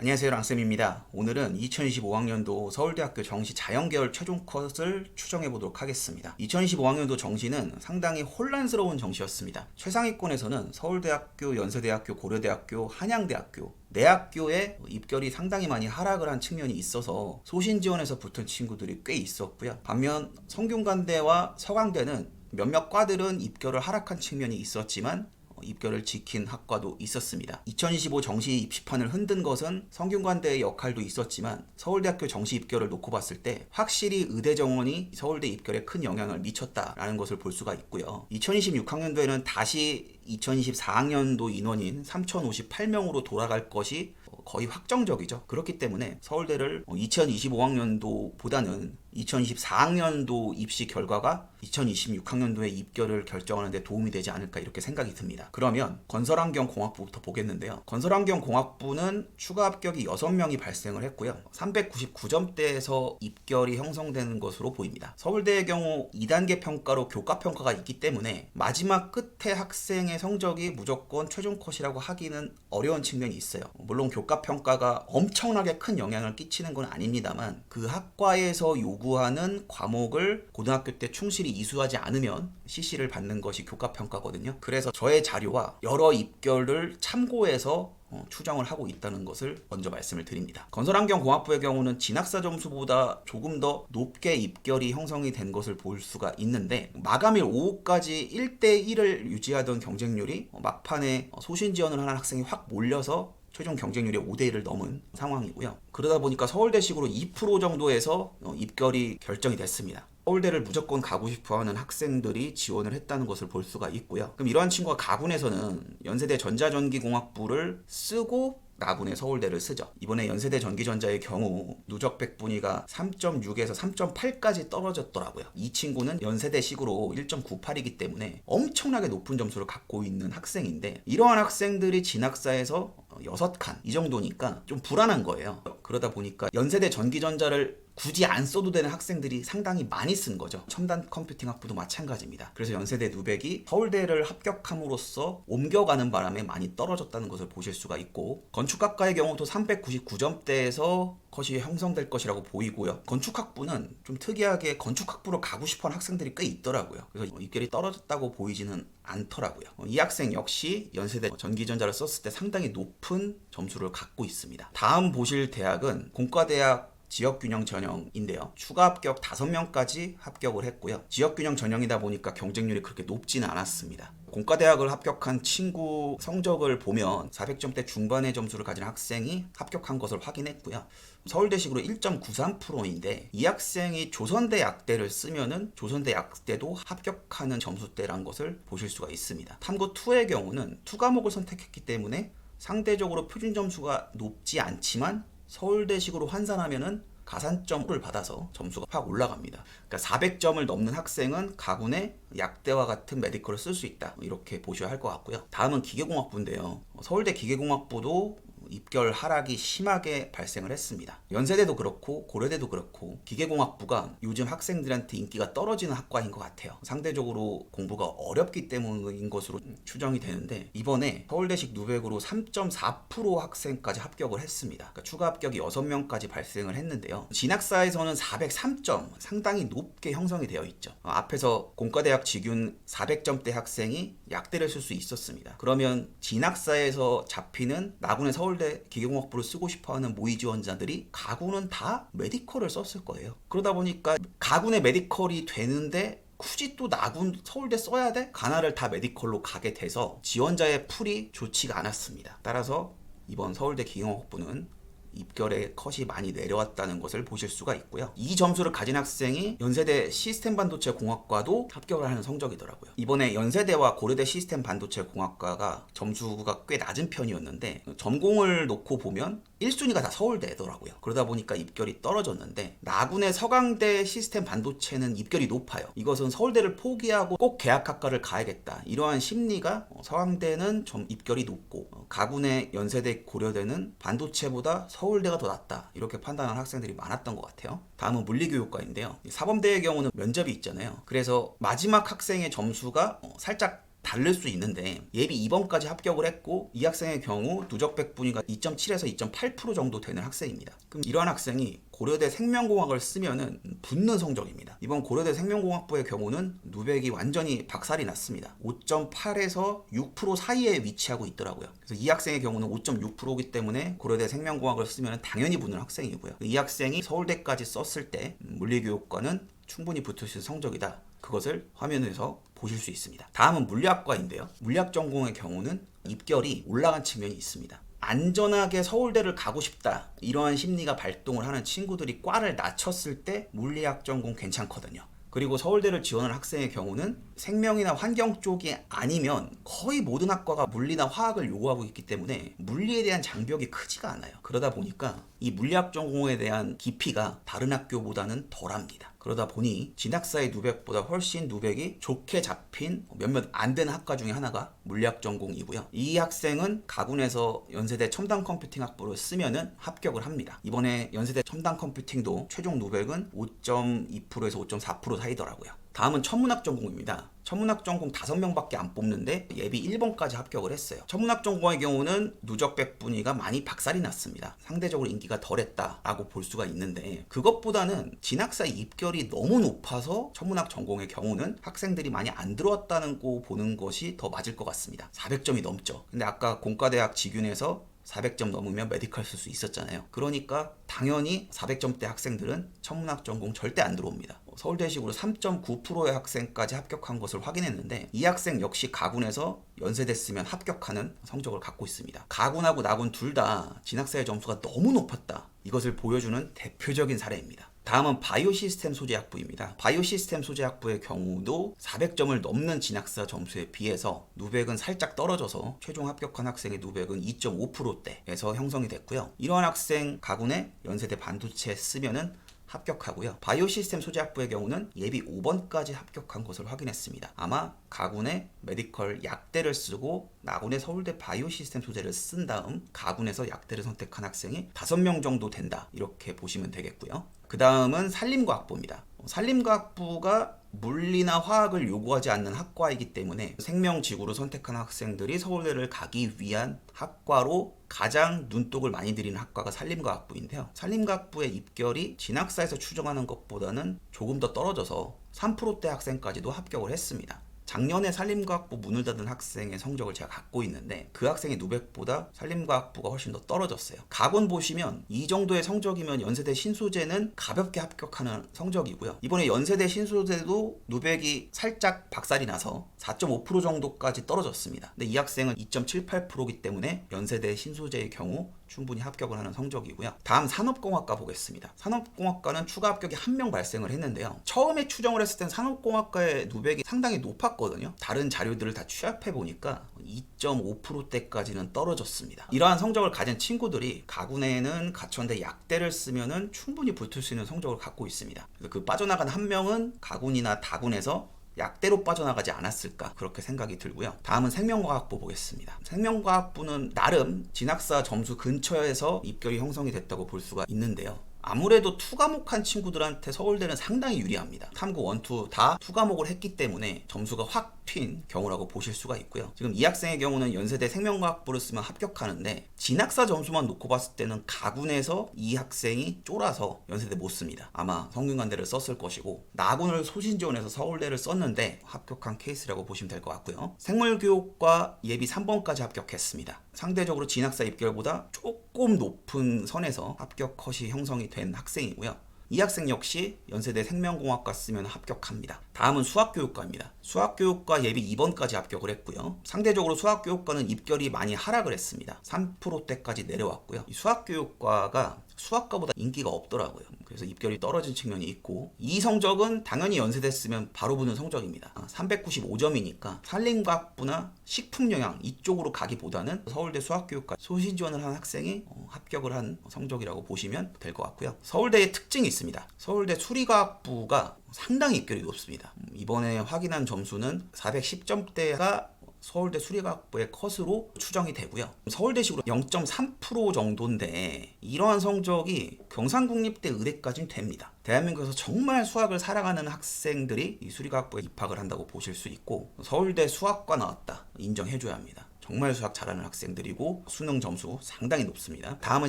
안녕하세요, 랑쌤입니다. 오늘은 2025학년도 서울대학교 정시 자연계열 최종 컷을 추정해 보도록 하겠습니다. 2025학년도 정시는 상당히 혼란스러운 정시였습니다. 최상위권에서는 서울대학교, 연세대학교, 고려대학교, 한양대학교 네 학교에 입결이 상당히 많이 하락을 한 측면이 있어서 소신 지원에서 붙은 친구들이 꽤 있었고요. 반면 성균관대와 서강대는 몇몇 과들은 입결을 하락한 측면이 있었지만 입결을 지킨 학과도 있었습니다. 2025 정시 입시판을 흔든 것은 성균관대의 역할도 있었지만 서울대학교 정시 입결을 놓고 봤을 때 확실히 의대 정원이 서울대 입결에 큰 영향을 미쳤다라는 것을 볼 수가 있고요. 2026학년도에는 다시 2024학년도 인원인 3058명으로 돌아갈 것이 거의 확정적이죠. 그렇기 때문에 서울대를 2025학년도보다는 2024학년도 입시 결과가 2026학년도의 입결을 결정하는 데 도움이 되지 않을까 이렇게 생각이 듭니다. 그러면 건설환경공학부부터 보겠는데요. 건설환경공학부는 추가 합격이 6명이 발생을 했고요. 399점대에서 입결이 형성되는 것으로 보입니다. 서울대의 경우 2단계 평가로 교과평가가 있기 때문에 마지막 끝에 학생의 성적이 무조건 최종 컷이라고 하기는 어려운 측면이 있어요. 물론 교과평가가 엄청나게 큰 영향을 끼치는 건 아닙니다만 그 학과에서 요구하는 과목을 고등학교 때 충실히 이수하지 않으면 CC를 받는 것이 교과평가거든요. 그래서 저의 자료와 여러 입결을 참고해서 추정을 하고 있다는 것을 먼저 말씀을 드립니다. 건설환경공학부의 경우는 진학사 점수보다 조금 더 높게 입결이 형성이 된 것을 볼 수가 있는데 마감일 오후까지 1대1을 유지하던 경쟁률이 막판에 소신 지원을 하는 학생이 확 몰려서 최종 경쟁률이 5대1을 넘은 상황이고요. 그러다 보니까 서울대식으로 2% 정도에서 입결이 결정이 됐습니다. 서울대를 무조건 가고 싶어하는 학생들이 지원을 했다는 것을 볼 수가 있고요. 그럼 이러한 친구가 가군에서는 연세대 전자전기공학부를 쓰고 나군의 서울대를 쓰죠. 이번에 연세대 전기전자의 경우 누적 백분위가 3.6에서 3.8까지 떨어졌더라고요. 이 친구는 연세대식으로 1.98이기 때문에 엄청나게 높은 점수를 갖고 있는 학생인데 이러한 학생들이 진학사에서 6칸 이 정도니까 좀 불안한 거예요. 그러다 보니까 연세대 전기전자를 굳이 안 써도 되는 학생들이 상당히 많이 쓴 거죠. 첨단 컴퓨팅 학부도 마찬가지입니다. 그래서 연세대 누백이 서울대를 합격함으로써 옮겨가는 바람에 많이 떨어졌다는 것을 보실 수가 있고 건축학과의 경우도 399점대에서 컷이 형성될 것이라고 보이고요. 건축학부는 좀 특이하게 건축학부로 가고 싶어하는 학생들이 꽤 있더라고요. 그래서 입결이 떨어졌다고 보이지는 않더라고요. 이 학생 역시 연세대 전기전자를 썼을 때 상당히 높은 점수를 갖고 있습니다. 다음 보실 대학은 공과대학 지역균형 전형인데요. 추가 합격 5명까지 합격을 했고요. 지역균형 전형이다 보니까 경쟁률이 그렇게 높지는 않았습니다. 공과대학을 합격한 친구 성적을 보면 400점대 중반의 점수를 가진 학생이 합격한 것을 확인했고요. 서울대식으로 1.93%인데 이 학생이 조선대 약대를 쓰면은 조선대 약대도 합격하는 점수대라는 것을 보실 수가 있습니다. 탐구2의 경우는 2과목을 선택했기 때문에 상대적으로 표준 점수가 높지 않지만 서울대식으로 환산하면은 가산점을 받아서 점수가 확 올라갑니다. 그러니까 400점을 넘는 학생은 가군의 약대와 같은 메디컬을 쓸 수 있다. 이렇게 보셔야 할 것 같고요. 다음은 기계공학부인데요. 서울대 기계공학부도 입결 하락이 심하게 발생을 했습니다. 연세대도 그렇고 고려대도 그렇고 기계공학부가 요즘 학생들한테 인기가 떨어지는 학과인 것 같아요. 상대적으로 공부가 어렵기 때문인 것으로 추정이 되는데 이번에 서울대식 누백으로 3.4% 학생까지 합격을 했습니다. 그러니까 추가 합격이 6명까지 발생을 했는데요. 진학사에서는 403점 상당히 높게 형성이 되어 있죠. 앞에서 공과대학 직윤 400점대 학생이 약대를 쓸 수 있었습니다. 그러면 진학사에서 잡히는 나군의 서울대 기계공학부를 쓰고 싶어하는 모의 지원자들이 가군은 다 메디컬을 썼을 거예요. 그러다 보니까 가군의 메디컬이 되는데 굳이 또 나군 서울대 써야 돼? 가나를 다 메디컬로 가게 돼서 지원자의 풀이 좋지가 않았습니다. 따라서 이번 서울대 기계공학부는 입결의 컷이 많이 내려왔다는 것을 보실 수가 있고요. 이 점수를 가진 학생이 연세대 시스템 반도체 공학과도 합격을 하는 성적이더라고요. 이번에 연세대와 고려대 시스템 반도체 공학과가 점수가 꽤 낮은 편이었는데 전공을 놓고 보면 1순위가 다 서울대더라고요. 그러다 보니까 입결이 떨어졌는데 나군의 서강대 시스템 반도체는 입결이 높아요. 이것은 서울대를 포기하고 꼭 계약학과를 가야겠다. 이러한 심리가 서강대는 좀 입결이 높고 가군의 연세대 고려대는 반도체보다 서울대가 더 낫다. 이렇게 판단하는 학생들이 많았던 것 같아요. 다음은 물리교육과인데요. 사범대의 경우는 면접이 있잖아요. 그래서 마지막 학생의 점수가 살짝 다를 수 있는데 예비 2번까지 합격을 했고 이 학생의 경우 누적 백분위가 2.7에서 2.8% 정도 되는 학생입니다. 그럼 이러한 학생이 고려대 생명공학을 쓰면은 붙는 성적입니다. 이번 고려대 생명공학부의 경우는 누백이 완전히 박살이 났습니다. 5.8에서 6% 사이에 위치하고 있더라고요. 그래서 이 학생의 경우는 5.6%이기 때문에 고려대 생명공학을 쓰면 당연히 붙는 학생이고요. 이 학생이 서울대까지 썼을 때 물리교육과는 충분히 붙을 수 있는 성적이다. 그것을 화면에서 보실 수 있습니다. 다음은 물리학과인데요. 물리학 전공의 경우는 입결이 올라간 측면이 있습니다. 안전하게 서울대를 가고 싶다, 이러한 심리가 발동을 하는 친구들이 과를 낮췄을 때 물리학 전공 괜찮거든요. 그리고 서울대를 지원할 학생의 경우는 생명이나 환경 쪽이 아니면 거의 모든 학과가 물리나 화학을 요구하고 있기 때문에 물리에 대한 장벽이 크지가 않아요. 그러다 보니까 이 물리학 전공에 대한 깊이가 다른 학교보다는 덜합니다. 그러다 보니 진학사의 누백보다 훨씬 누백이 좋게 잡힌 몇몇 안 되는 학과 중에 하나가 물리학 전공이고요. 이 학생은 가군에서 연세대 첨단 컴퓨팅 학부를 쓰면은 합격을 합니다. 이번에 연세대 첨단 컴퓨팅도 최종 누백은 5.2%에서 5.4% 사이더라고요. 다음은 천문학 전공입니다. 천문학 전공 5명밖에 안 뽑는데 예비 1번까지 합격을 했어요. 천문학 전공의 경우는 누적 백분위가 많이 박살이 났습니다. 상대적으로 인기가 덜했다라고 볼 수가 있는데 그것보다는 진학사 입결이 너무 높아서 천문학 전공의 경우는 학생들이 많이 안 들어왔다는 거 보는 것이 더 맞을 것 같습니다. 400점이 넘죠. 근데 아까 공과대학 직윤에서 400점 넘으면 메디컬 쓸 수 있었잖아요. 그러니까 당연히 400점대 학생들은 천문학 전공 절대 안 들어옵니다. 서울대식으로 3.9%의 학생까지 합격한 것을 확인했는데 이 학생 역시 가군에서 연세대 쓰면 합격하는 성적을 갖고 있습니다. 가군하고 나군 둘 다 진학사의 점수가 너무 높았다, 이것을 보여주는 대표적인 사례입니다. 다음은 바이오시스템 소재학부입니다. 바이오시스템 소재학부의 경우도 400점을 넘는 진학사 점수에 비해서 누백은 살짝 떨어져서 최종 합격한 학생의 누백은 2.5%대에서 형성이 됐고요. 이러한 학생 가군에 연세대 반도체 쓰면은 합격하고요. 바이오시스템 소재학부의 경우는 예비 5번까지 합격한 것을 확인했습니다. 아마 가군에 메디컬 약대를 쓰고 나군에 서울대 바이오시스템 소재를 쓴 다음 가군에서 약대를 선택한 학생이 5명 정도 된다, 이렇게 보시면 되겠고요. 그 다음은 산림과학부입니다. 산림과학부가 물리나 화학을 요구하지 않는 학과이기 때문에 생명지구를 선택한 학생들이 서울대를 가기 위한 학과로 가장 눈독을 많이 들이는 학과가 산림과학부인데요. 산림과학부의 입결이 진학사에서 추정하는 것보다는 조금 더 떨어져서 3%대 학생까지도 합격을 했습니다. 작년에 산림과학부 문을 닫은 학생의 성적을 제가 갖고 있는데 그 학생의 누백보다 산림과학부가 훨씬 더 떨어졌어요. 가군 보시면 이 정도의 성적이면 연세대 신소재는 가볍게 합격하는 성적이고요. 이번에 연세대 신소재도 누백이 살짝 박살이 나서 4.5% 정도까지 떨어졌습니다. 근데 이 학생은 2.78%이기 때문에 연세대 신소재의 경우 충분히 합격을 하는 성적이고요. 다음 산업공학과 보겠습니다. 산업공학과는 추가 합격이 1명 발생을 했는데요. 처음에 추정을 했을 땐 산업공학과의 누백이 상당히 높았거든요. 다른 자료들을 다 취합해 보니까 2.5%대까지는 떨어졌습니다. 이러한 성적을 가진 친구들이 가군에는 가천대 약대를 쓰면은 충분히 붙을 수 있는 성적을 갖고 있습니다. 그래서 그 빠져나간 1명은 가군이나 다군에서 약대로 빠져나가지 않았을까, 그렇게 생각이 들고요. 다음은 생명과학부 보겠습니다. 생명과학부는 나름 진학사 점수 근처에서 입결이 형성이 됐다고 볼 수가 있는데요. 아무래도 투과목한 친구들한테 서울대는 상당히 유리합니다. 탐구 1, 2 다 투과목을 했기 때문에 점수가 확 튄 경우라고 보실 수가 있고요. 지금 이 학생의 경우는 연세대 생명과학부를 쓰면 합격하는데 진학사 점수만 놓고 봤을 때는 가군에서 이 학생이 쫄아서 연세대 못 씁니다. 아마 성균관대를 썼을 것이고 나군을 소신지원해서 서울대를 썼는데 합격한 케이스라고 보시면 될 것 같고요. 생물교육과 예비 3번까지 합격했습니다. 상대적으로 진학사 입결보다 조금 높은 선에서 합격 컷이 형성이 된 학생이고요. 이 학생 역시 연세대 생명공학과 쓰면 합격합니다. 다음은 수학교육과입니다. 수학교육과 예비 2번까지 합격을 했고요. 상대적으로 수학교육과는 입결이 많이 하락을 했습니다. 3%대까지 내려왔고요. 이 수학교육과가 수학과보다 인기가 없더라고요. 그래서 입결이 떨어진 측면이 있고 이 성적은 당연히 연세대 쓰면 바로 붙는 성적입니다. 395점이니까 산림과학부나 식품영양 이쪽으로 가기보다는 서울대 수학교육과 소신 지원을 한 학생이 합격을 한 성적이라고 보시면 될 것 같고요. 서울대의 특징이 있습니다. 서울대 수리과학부가 상당히 입결이 높습니다. 이번에 확인한 점수는 410점대가 서울대 수리과학부의 컷으로 추정이 되고요. 서울대식으로 0.3% 정도인데 이러한 성적이 경상국립대 의대까지는 됩니다. 대한민국에서 정말 수학을 사랑하는 학생들이 이 수리과학부에 입학을 한다고 보실 수 있고, 서울대 수학과 나왔다 인정해줘야 합니다. 정말 수학 잘하는 학생들이고 수능 점수 상당히 높습니다. 다음은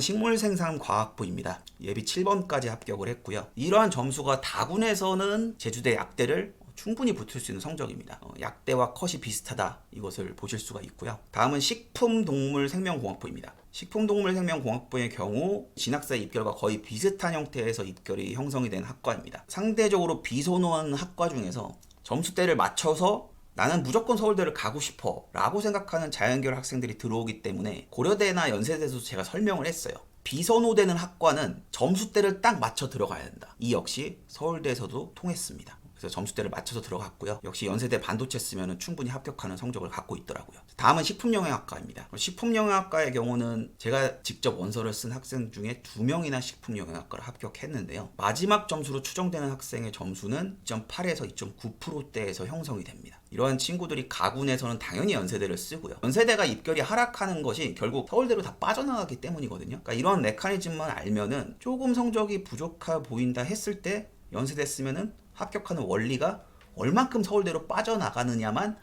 식물생산과학부입니다. 예비 7번까지 합격을 했고요. 이러한 점수가 다군에서는 제주대 약대를 충분히 붙을 수 있는 성적입니다. 약대와 컷이 비슷하다, 이것을 보실 수가 있고요. 다음은 식품동물생명공학부입니다. 식품동물생명공학부의 경우 진학사 입결과 거의 비슷한 형태에서 입결이 형성이 된 학과입니다. 상대적으로 비선호한 학과 중에서 점수대를 맞춰서 나는 무조건 서울대를 가고 싶어 라고 생각하는 자연계열 학생들이 들어오기 때문에 고려대나 연세대에서 제가 설명을 했어요. 비선호되는 학과는 점수대를 딱 맞춰 들어가야 된다. 이 역시 서울대에서도 통했습니다. 그래서 점수대를 맞춰서 들어갔고요. 역시 연세대 반도체 쓰면 충분히 합격하는 성적을 갖고 있더라고요. 다음은 식품영양학과입니다. 식품영양학과의 경우는 제가 직접 원서를 쓴 학생 중에 2명이나 식품영양학과를 합격했는데요. 마지막 점수로 추정되는 학생의 점수는 2.8에서 2.9%대에서 형성이 됩니다. 이러한 친구들이 가군에서는 당연히 연세대를 쓰고요. 연세대가 입결이 하락하는 것이 결국 서울대로 다 빠져나가기 때문이거든요. 그러니까 이런 메커니즘만 알면은 조금 성적이 부족해 보인다 했을 때 연세대 쓰면은 합격하는 원리가 얼만큼 서울대로 빠져나가느냐만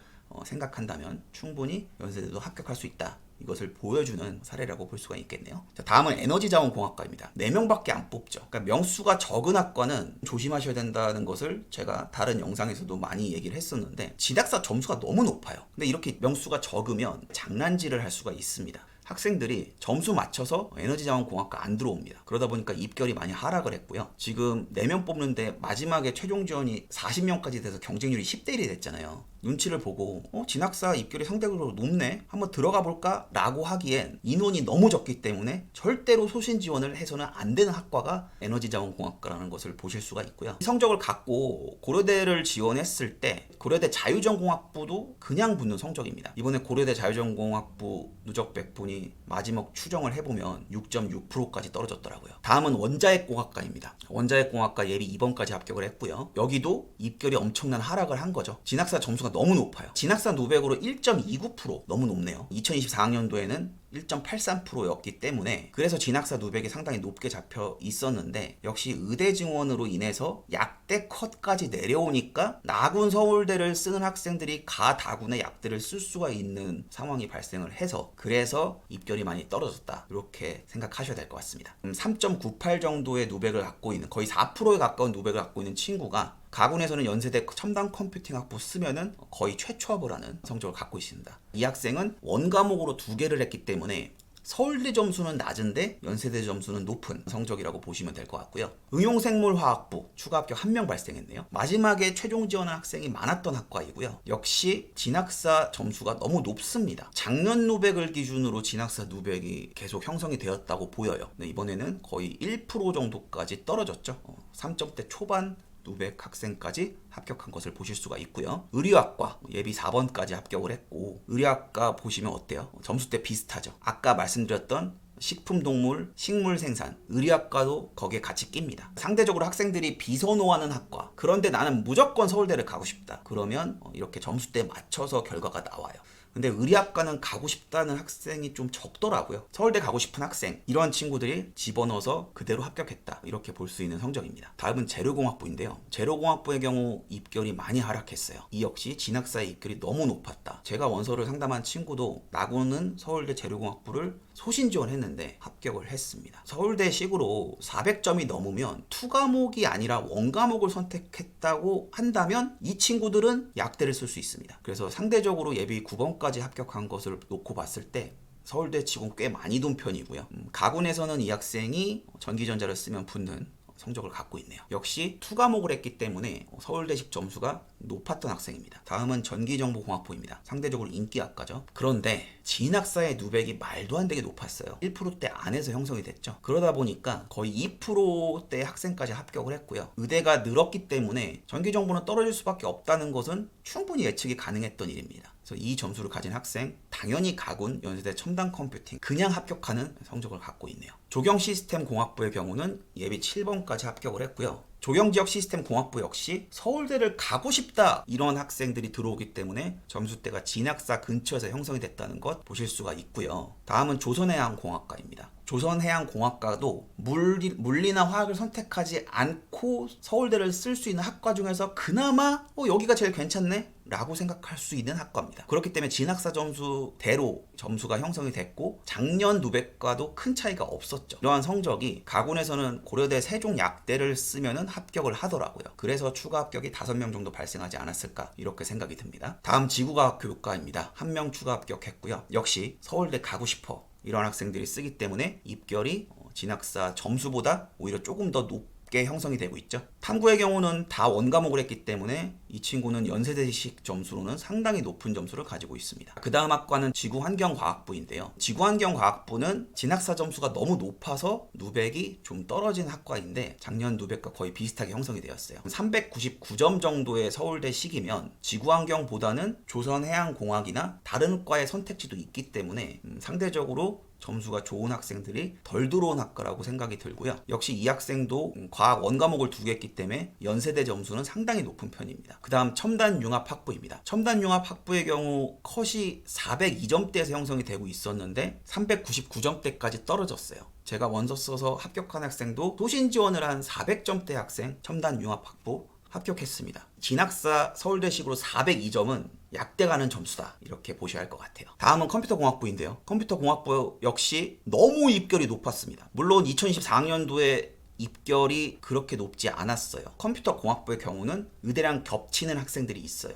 생각한다면 충분히 연세대도 합격할 수 있다. 이것을 보여주는 사례라고 볼 수가 있겠네요. 자, 다음은 에너지자원공학과입니다. 4명밖에 안 뽑죠. 그러니까 명수가 적은 학과는 조심하셔야 된다는 것을 제가 다른 영상에서도 많이 얘기를 했었는데, 진학사 점수가 너무 높아요. 근데 이렇게 명수가 적으면 장난질을 할 수가 있습니다. 학생들이 점수 맞춰서 에너지자원공학과 안 들어옵니다. 그러다 보니까 입결이 많이 하락을 했고요. 지금 4명 뽑는데 마지막에 최종 지원이 40명까지 돼서 경쟁률이 10대 1이 됐잖아요. 눈치를 보고 진학사 입결이 상대적으로 높네, 한번 들어가 볼까 라고 하기엔 인원이 너무 적기 때문에 절대로 소신 지원을 해서는 안 되는 학과가 에너지자원공학과라는 것을 보실 수가 있고요. 이 성적을 갖고 고려대를 지원했을 때 고려대 자유전공학부도 그냥 붙는 성적입니다. 이번에 고려대 자유전공학부 누적 백분이 마지막 추정을 해보면 6.6%까지 떨어졌더라고요. 다음은 원자핵공학과입니다. 원자핵공학과 예비 2번까지 합격을 했고요. 여기도 입결이 엄청난 하락을 한 거죠. 진학사 점수가 너무 높아요. 진학사 누백으로 1.29%, 너무 높네요. 2024학년도에는 1.83%였기 때문에 그래서 진학사 누백이 상당히 높게 잡혀 있었는데, 역시 의대 증원으로 인해서 약대 컷까지 내려오니까 나군 서울대를 쓰는 학생들이 가 다군의 약대를 쓸 수가 있는 상황이 발생을 해서 그래서 입결이 많이 떨어졌다, 이렇게 생각하셔야 될 것 같습니다. 3.98 정도의 누백을 갖고 있는, 거의 4%에 가까운 누백을 갖고 있는 친구가 가군에서는 연세대 첨단 컴퓨팅 학부 쓰면은 거의 최초합을 하는 성적을 갖고 있습니다. 이 학생은 원과목으로 2개를 했기 때문에 서울대 점수는 낮은데 연세대 점수는 높은 성적이라고 보시면 될 것 같고요. 응용생물화학부 추가 합격 1명 발생했네요. 마지막에 최종 지원한 학생이 많았던 학과이고요. 역시 진학사 점수가 너무 높습니다. 작년 누백을 기준으로 진학사 누백이 계속 형성이 되었다고 보여요. 이번에는 거의 1% 정도까지 떨어졌죠. 3점대 초반 누백 학생까지 합격한 것을 보실 수가 있고요. 의료학과 예비 4번까지 합격을 했고, 의료학과 보시면 어때요? 점수대 비슷하죠. 아까 말씀드렸던 식품동물, 식물생산, 의료학과도 거기에 같이 낍니다. 상대적으로 학생들이 비선호하는 학과, 그런데 나는 무조건 서울대를 가고 싶다, 그러면 이렇게 점수대에 맞춰서 결과가 나와요. 근데 의리학과는 가고 싶다는 학생이 좀 적더라고요. 서울대 가고 싶은 학생, 이런 친구들이 집어넣어서 그대로 합격했다, 이렇게 볼 수 있는 성적입니다. 다음은 재료공학부인데요. 재료공학부의 경우 입결이 많이 하락했어요. 이 역시 진학사의 입결이 너무 높았다. 제가 원서를 상담한 친구도 나고는 서울대 재료공학부를 소신 지원했는데 합격을 했습니다. 서울대식으로 400점이 넘으면 2과목이 아니라 원과목을 선택했다고 한다면 이 친구들은 약대를 쓸 수 있습니다. 그래서 상대적으로 예비 9번까지 합격한 것을 놓고 봤을 때 서울대 치곤 꽤 많이 둔 편이고요. 가군에서는 이 학생이 전기전자를 쓰면 붙는 성적을 갖고 있네요. 역시 2과목을 했기 때문에 서울대식 점수가 높았던 학생입니다. 다음은 전기정보공학부입니다. 상대적으로 인기학과죠. 그런데 진학사의 누백이 말도 안 되게 높았어요. 1%대 안에서 형성이 됐죠. 그러다 보니까 거의 2%대 학생까지 합격을 했고요. 의대가 늘었기 때문에 전기정보는 떨어질 수밖에 없다는 것은 충분히 예측이 가능했던 일입니다. 그래서 이 점수를 가진 학생, 당연히 가군 연세대 첨단 컴퓨팅 그냥 합격하는 성적을 갖고 있네요. 조경시스템 공학부의 경우는 예비 7번까지 합격을 했고요. 조경지역 시스템 공학부 역시 서울대를 가고 싶다 이런 학생들이 들어오기 때문에 점수대가 진학사 근처에서 형성이 됐다는 것 보실 수가 있고요. 다음은 조선해양공학과입니다. 조선해양공학과도 물리나 화학을 선택하지 않고 서울대를 쓸 수 있는 학과 중에서 그나마 여기가 제일 괜찮네? 라고 생각할 수 있는 학과입니다. 그렇기 때문에 진학사 점수대로 점수가 형성이 됐고 작년 누백과도 큰 차이가 없었죠. 이러한 성적이 가군에서는 고려대 세종약대를 쓰면은 합격을 하더라고요. 그래서 추가 합격이 5명 정도 발생하지 않았을까 이렇게 생각이 듭니다. 다음 지구과학 교육과입니다. 1명 추가 합격했고요. 역시 서울대 가고 싶어 이런 학생들이 쓰기 때문에 입결이 진학사 점수보다 오히려 조금 더 높게 형성이 되고 있죠. 탐구의 경우는 다 원과목을 했기 때문에 이 친구는 연세대식 점수로는 상당히 높은 점수를 가지고 있습니다. 그 다음 학과는 지구환경과학부인데요. 지구환경과학부는 진학사 점수가 너무 높아서 누백이 좀 떨어진 학과인데 작년 누백과 거의 비슷하게 형성이 되었어요. 399점 정도의 서울대식이면 지구환경보다는 조선해양공학이나 다른 과의 선택지도 있기 때문에 상대적으로 점수가 좋은 학생들이 덜 들어온 학과라고 생각이 들고요. 역시 이 학생도 과학 원과목을 2개 했기 때문에 연세대 점수는 상당히 높은 편입니다. 그 다음 첨단융합학부입니다. 첨단융합학부의 경우 컷이 402점대에서 형성이 되고 있었는데 399점대까지 떨어졌어요. 제가 원서 써서 합격한 학생도 소신 지원을 한 400점대 학생 첨단융합학부 합격했습니다. 진학사 서울대식으로 402점은 약대 가는 점수다 이렇게 보셔야 할 것 같아요. 다음은 컴퓨터공학부인데요. 컴퓨터공학부 역시 너무 입결이 높았습니다. 물론 2024학년도에 입결이 그렇게 높지 않았어요. 컴퓨터공학부의 경우는 의대랑 겹치는 학생들이 있어요.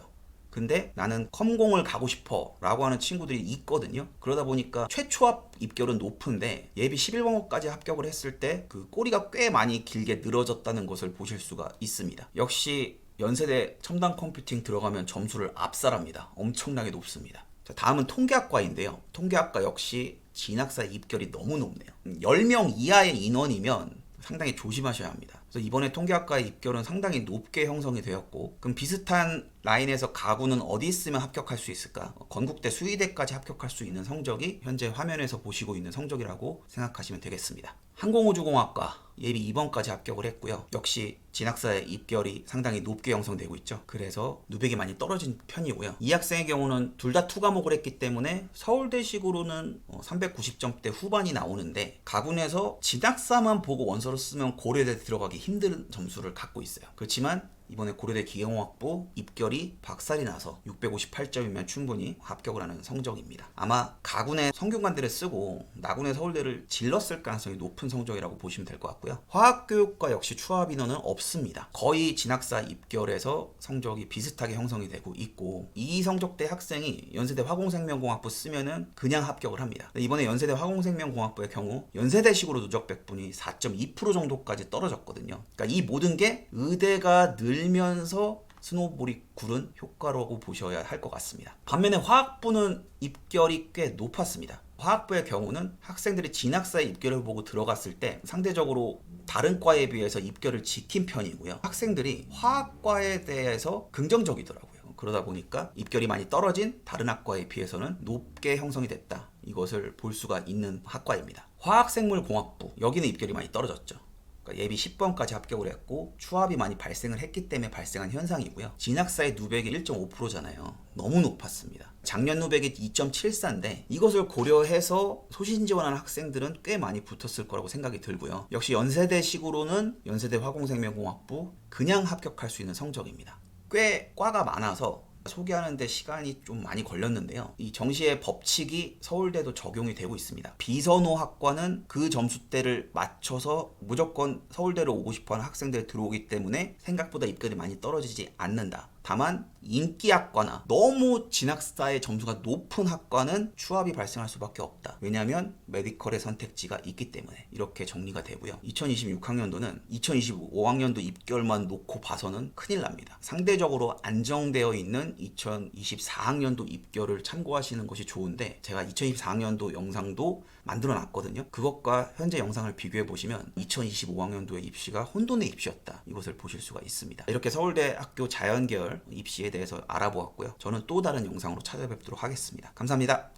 근데 나는 컴공을 가고 싶어 라고 하는 친구들이 있거든요. 그러다 보니까 최초합 입결은 높은데 예비 11번호까지 합격을 했을 때 그 꼬리가 꽤 많이 길게 늘어졌다는 것을 보실 수가 있습니다. 역시 연세대 첨단 컴퓨팅 들어가면 점수를 압살합니다. 엄청나게 높습니다. 자, 다음은 통계학과인데요. 통계학과 역시 진학사 입결이 너무 높네요. 10명 이하의 인원이면 상당히 조심하셔야 합니다. 그래서 이번에 통계학과의 입결은 상당히 높게 형성이 되었고, 그럼 비슷한 라인에서 가구는 어디 있으면 합격할 수 있을까? 건국대 수의대까지 합격할 수 있는 성적이 현재 화면에서 보시고 있는 성적이라고 생각하시면 되겠습니다. 항공우주공학과 예비 2번까지 합격을 했고요. 역시 진학사의 입결이 상당히 높게 형성되고 있죠. 그래서 누백이 많이 떨어진 편이고요. 이 학생의 경우는 둘 다 투과목을 했기 때문에 서울대식으로는 390점대 후반이 나오는데 가군에서 진학사만 보고 원서를 쓰면 고려대 들어가기 힘든 점수를 갖고 있어요. 그렇지만 이번에 고려대 기계공학부 입결이 박살이 나서 658점이면 충분히 합격을 하는 성적입니다. 아마 가군의 성균관대를 쓰고 나군의 서울대를 질렀을 가능성이 높은 성적이라고 보시면 될 것 같고요. 화학교육과 역시 추합 인원은 없습니다. 거의 진학사 입결에서 성적이 비슷하게 형성이 되고 있고, 이 성적대 학생이 연세대 화공생명공학부 쓰면은 그냥 합격을 합니다. 이번에 연세대 화공생명공학부의 경우 연세대식으로 누적 백분이 4.2% 정도까지 떨어졌거든요. 그러니까 이 모든 게 의대가 늘면서 스노볼이 구른 효과라고 보셔야 할 것 같습니다. 반면에 화학부는 입결이 꽤 높았습니다. 화학부의 경우는 학생들이 진학사의 입결을 보고 들어갔을 때 상대적으로 다른 과에 비해서 입결을 지킨 편이고요. 학생들이 화학과에 대해서 긍정적이더라고요. 그러다 보니까 입결이 많이 떨어진 다른 학과에 비해서는 높게 형성이 됐다. 이것을 볼 수가 있는 학과입니다. 화학생물공학부, 여기는 입결이 많이 떨어졌죠. 그러니까 예비 10번까지 합격을 했고 추합이 많이 발생을 했기 때문에 발생한 현상이고요. 진학사의 누백이 1.5%잖아요. 너무 높았습니다. 작년 누백이 2.74인데 이것을 고려해서 소신 지원하는 학생들은 꽤 많이 붙었을 거라고 생각이 들고요. 역시 연세대식으로는 연세대 화공생명공학부 그냥 합격할 수 있는 성적입니다. 꽤 과가 많아서 소개하는데 시간이 좀 많이 걸렸는데요. 이 정시의 법칙이 서울대도 적용이 되고 있습니다. 비선호 학과는 그 점수대를 맞춰서 무조건 서울대로 오고 싶어하는 학생들이 들어오기 때문에 생각보다 입결이 많이 떨어지지 않는다. 다만 인기 학과나 너무 진학사의 점수가 높은 학과는 추합이 발생할 수밖에 없다. 왜냐하면 메디컬의 선택지가 있기 때문에. 이렇게 정리가 되고요. 2026학년도는 2025학년도 입결만 놓고 봐서는 큰일 납니다. 상대적으로 안정되어 있는 2024학년도 입결을 참고하시는 것이 좋은데, 제가 2024학년도 영상도 만들어 놨거든요. 그것과 현재 영상을 비교해 보시면 2025학년도의 입시가 혼돈의 입시였다. 이것을 보실 수가 있습니다. 이렇게 서울대 학교 자연계열 입시에 대해서 알아보았고요. 저는 또 다른 영상으로 찾아뵙도록 하겠습니다. 감사합니다.